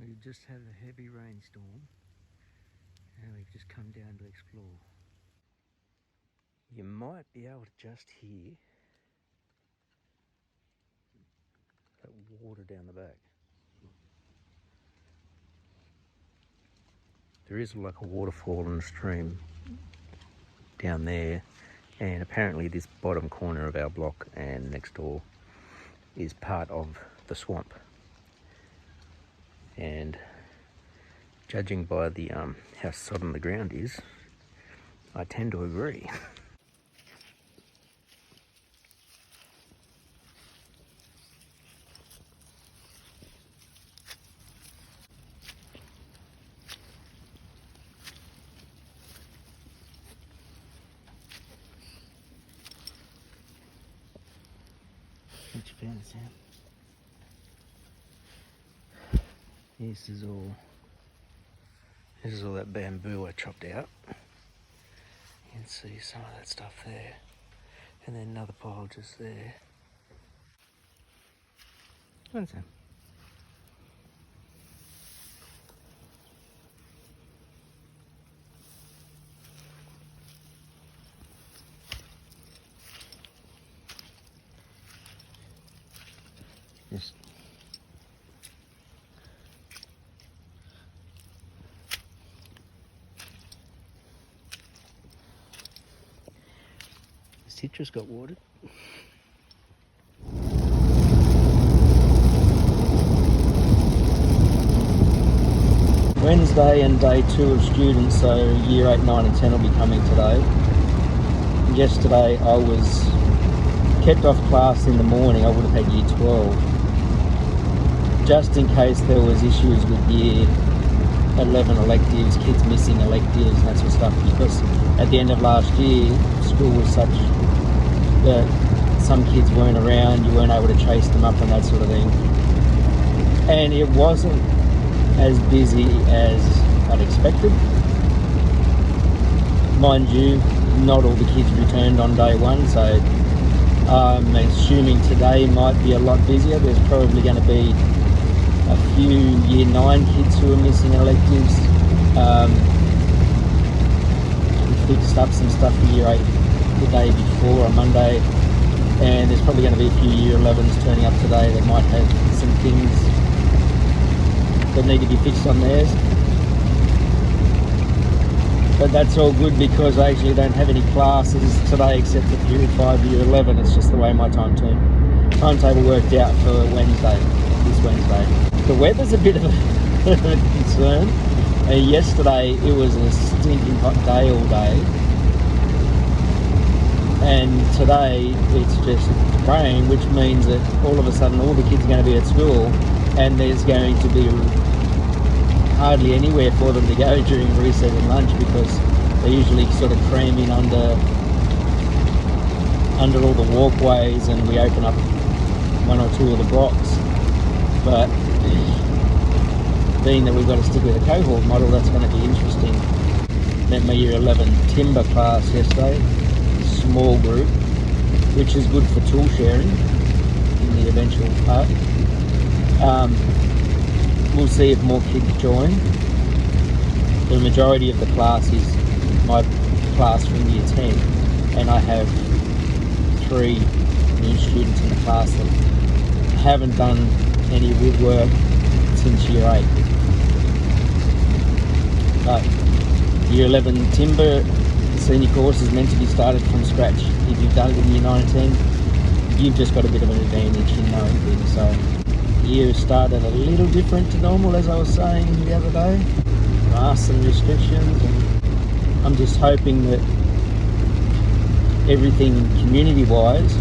We've just had a heavy rainstorm and we've just come down to explore. You might be able to just hear that water down the back. There is like a waterfall and a stream down there, and apparently this bottom corner of our block and next door is part of the swamp. And judging by the how sodden the ground is, I tend to agree. What you found, Sam? This is all that bamboo I chopped out. You can see some of that stuff there. And then another pile just there. Come on, Sam. Just the citrus got watered. Wednesday and day 2 of students, so year 8, 9 and 10 will be coming today. Yesterday I was kept off class in the morning. I would have had year 12. Just in case there was issues with year 11 electives, kids missing electives and that sort of stuff, because at the end of last year school was such that some kids weren't around, you weren't able to chase them up and that sort of thing. And it wasn't as busy as I'd expected. Mind you, not all the kids returned on day 1, so I'm assuming today might be a lot busier. There's probably going to be a few year 9 kids who are missing electives. We fixed up some stuff for year 8 the day before on Monday, and there's probably going to be a few year 11s turning up today that might have some things that need to be fixed on theirs. But that's all good because I actually don't have any classes today except for period 5 year 11. It's just the way my timetable worked out for this Wednesday. The weather's a bit of a concern. Yesterday it was a stinking hot day all day, and today it's just rain, which means that all of a sudden all the kids are going to be at school and there's going to be hardly anywhere for them to go during recess and lunch, because they usually sort of cram in under all the walkways, and we open up 1 or 2 of the blocks. But being that we've got to stick with a cohort model, that's going to be interesting. Met my year 11 timber class yesterday, small group, which is good for tool sharing in the eventual part. We'll see if more kids join. The majority of the class is my class from year 10, and I have 3 new students in the class that haven't done any woodwork since year 8. But year 11 timber senior course is meant to be started from scratch. If you've done it in year 9 and 10, you've just got a bit of an advantage in knowing things. So the year started a little different to normal, as I was saying the other day. Masks and restrictions, and I'm just hoping that everything community-wise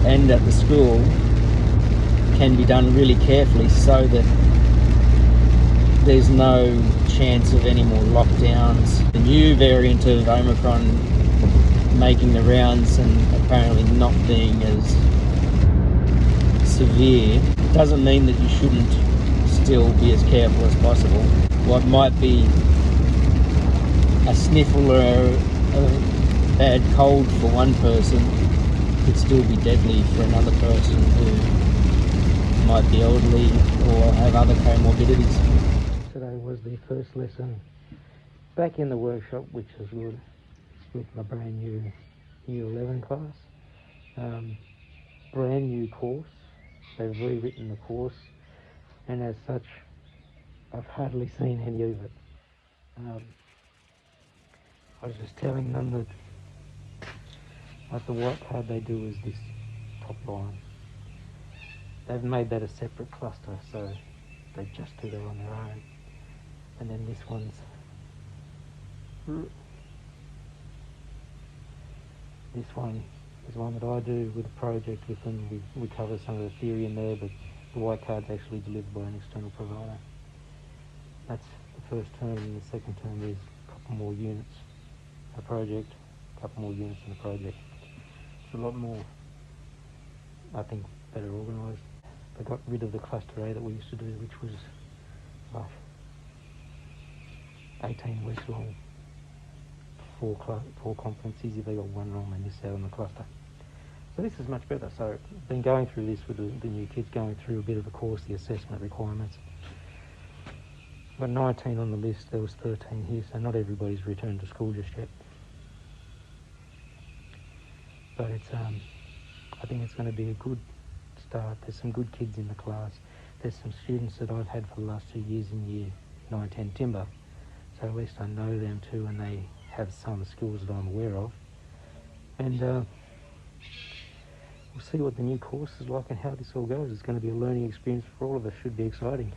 and at the school can be done really carefully, so that there's no chance of any more lockdowns. The new variant of Omicron making the rounds and apparently not being as severe doesn't mean that you shouldn't still be as careful as possible. What might be a sniffle or a bad cold for one person could still be deadly for another person who might be elderly or have other comorbidities. Today was the first lesson back in the workshop, which is good, with my brand new Year 11 class. Brand new course. They've rewritten the course, and as such, I've hardly seen any of it. I was just telling them that like the white card they do is this top line. They've made that a separate cluster, so they just do that on their own. And then this one's this one is one that I do with a project with them. We cover some of the theory in there, but the white card's actually delivered by an external provider. That's the first term, and the second term is a couple more units a project, a couple more units in the project. It's a lot more, I think, better organised. They got rid of the cluster A that we used to do, which was like 18 weeks long. Four competencies. If they got one wrong, they miss out on the cluster. So this is much better. So I've been going through this with the new kids, going through a bit of the course, the assessment requirements. Got 19 on the list. There was 13 here, so not everybody's returned to school just yet. But it's I think it's going to be a good start. There's some good kids in the class. There's some students that I've had for the last 2 years in Year 9, 10 timber. So at least I know them too, and they have some of the skills that I'm aware of. And we'll see what the new course is like and how this all goes. It's going to be a learning experience for all of us. Should be exciting.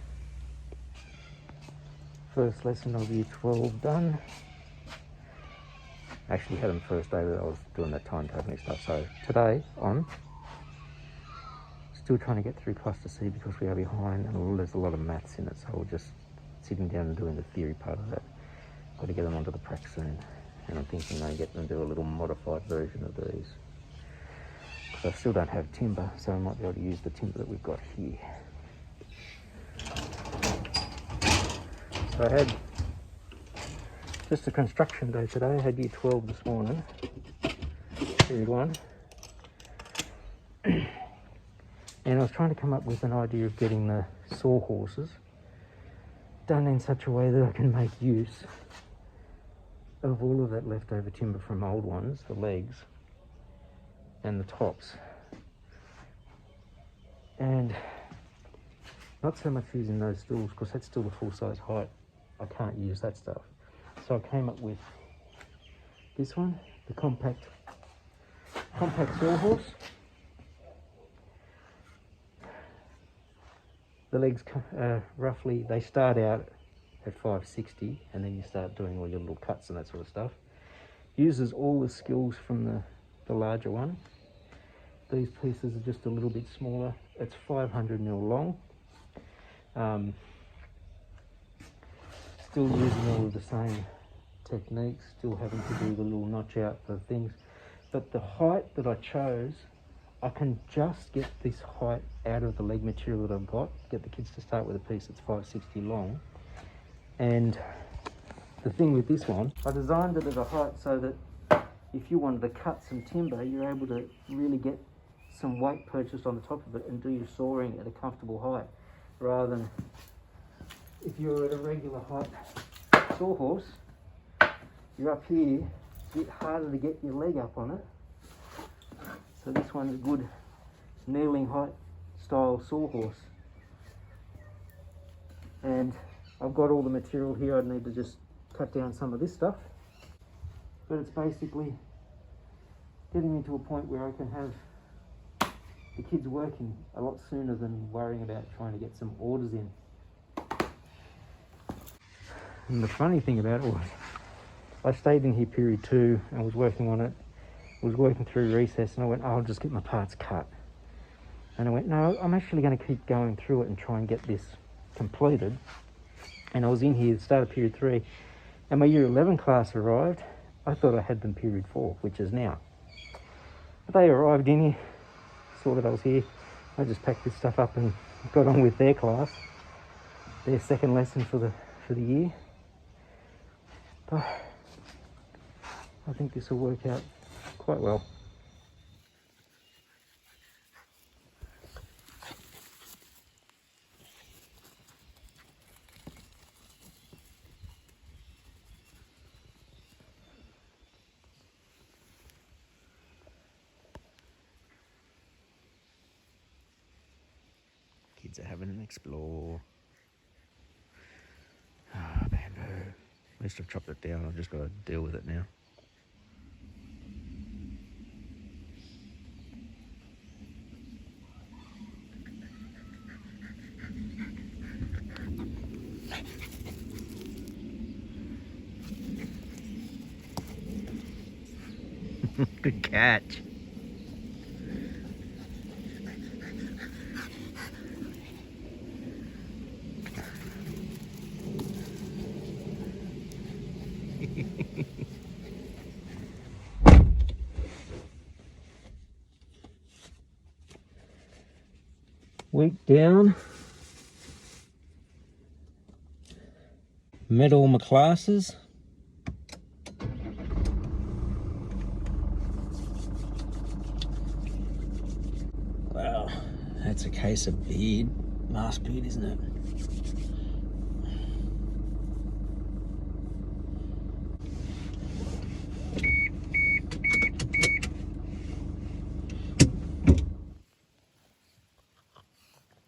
First lesson of Year 12 done. Actually had them first day that I was doing that timetabling stuff. So today on, still trying to get through cluster C because we are behind and there's a lot of maths in it. So we're just sitting down and doing the theory part of that. Got to get them onto the prac soon. And I'm thinking I get them to do a little modified version of these. Because I still don't have timber, so I might be able to use the timber that we've got here. So I had just a construction day today. I had Year 12 this morning, Period 1. And I was trying to come up with an idea of getting the sawhorses done in such a way that I can make use of all of that leftover timber from old ones, the legs and the tops, and not so much using those stools because that's still the full-size height. I can't use that stuff. So I came up with this one, the compact sawhorse. The legs roughly, they start out at 560 and then you start doing all your little cuts and that sort of stuff. Uses all the skills from the larger one. These pieces are just a little bit smaller. It's 500mm long. Still using all of the same techniques, still having to do the little notch out for things. But the height that I chose, I can just get this height out of the leg material that I've got, get the kids to start with a piece that's 560 long. And the thing with this one, I designed it at a height so that if you wanted to cut some timber, you're able to really get some weight purchased on the top of it and do your sawing at a comfortable height, rather than if you're at a regular height sawhorse, you're up here, it's a bit harder to get your leg up on it. So this one's a good kneeling height style sawhorse. And I've got all the material here. I need to just cut down some of this stuff. But it's basically getting me to a point where I can have the kids working a lot sooner than worrying about trying to get some orders in. And the funny thing about it was, I stayed in here period 2 and was working on it. Was working through recess and I went, oh, I'll just get my parts cut. And I went, no, I'm actually going to keep going through it and try and get this completed. And I was in here at the start of period 3 and my Year 11 class arrived. I thought I had them period 4, which is now. But they arrived in here, saw that I was here. I just packed this stuff up and got on with their class, their second lesson for the year. But I think this will work out quite well. kids are having an explore. Ah, bamboo. At least I've chopped it down, I've just got to deal with it now. Good catch. Week down. Met all my classes. Wow, that's a case of beard. Mask beard, isn't it?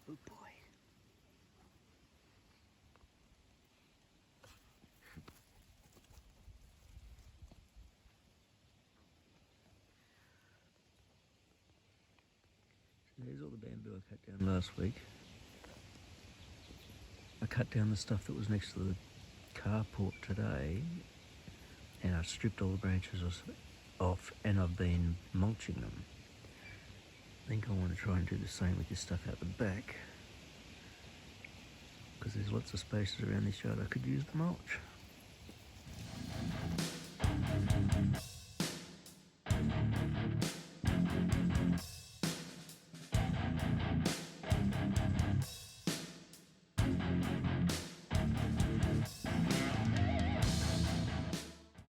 Good boy. There's all the bamboo I cut down last week. I cut down the stuff that was next to the carport today, and I stripped all the branches off, and I've been mulching them. I think I want to try and do the same with this stuff out the back, because there's lots of spaces around this yard I could use the mulch.